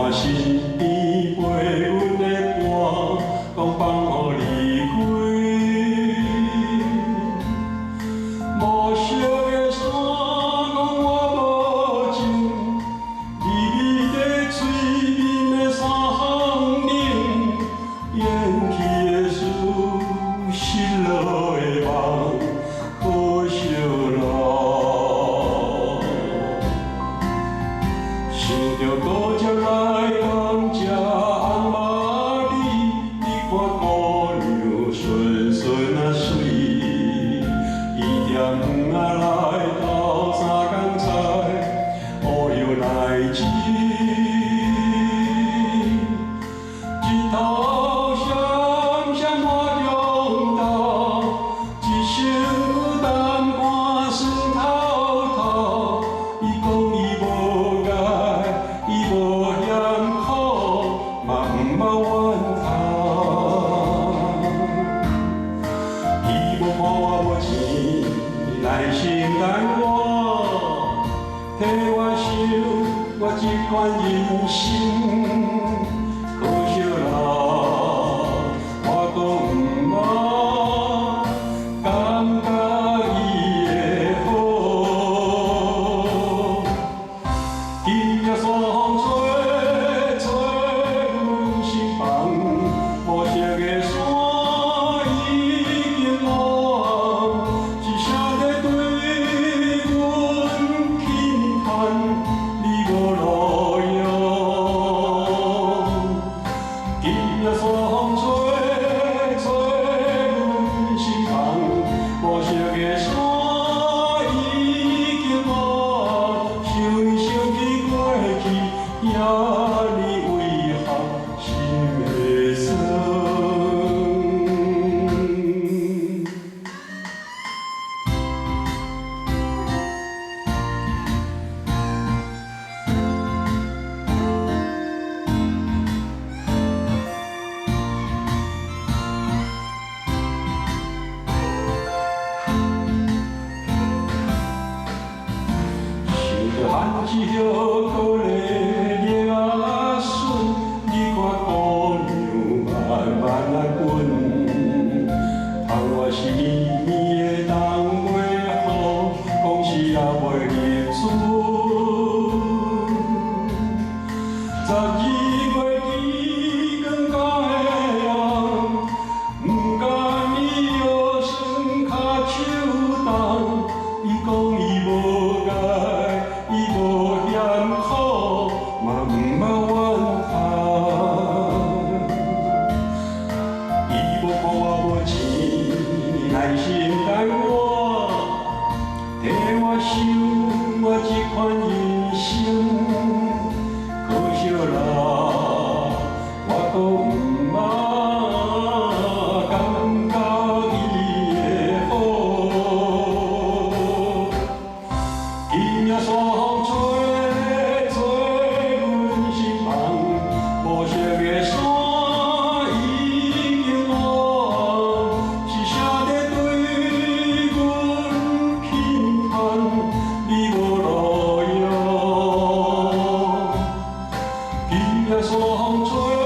我身边陪阮的伴，讲放予离开。无色的山，讲我无情，微微的嘴面的三行冷，咽去的事，失落的梦，可惜了。想着搁才来感谢翁妈你，你看姑娘顺顺啊水，伊踮园仔来斗三工菜，乌油来钱，一头闪闪满中道，一身淡薄酸透透，伊讲伊无解。伊无嫌苦，嘛毋捌怨叹。伊无看我无钱，耐心等我，替我想我这款人生，可惜啦，我搁毋捌感觉伊的好。今夜山吹吹阮心房，无色的山已经黑，一声在对阮轻叹，你无路用。今夜山吹吹阮心房，无色的山已经黑，想起过去，也呢遗憾心的酸。含一叶可怜叶啊笋，你看姑娘慢慢啊滚，窗外是绵绵的冬袂好，讲是也袂入春。12月天光甲的阳，不甘伊摇酸脚手重，伊讲伊无解。伊无嫌苦，嘛毋捌怨叹。伊无看我无钱，耐心等我，替我想我这款人生，可惜啦，我搁毋捌感觉伊的好。今夜山吹吹阮心房，无色的山已经黑，一声在对阮轻叹，你无路用。今夜山吹。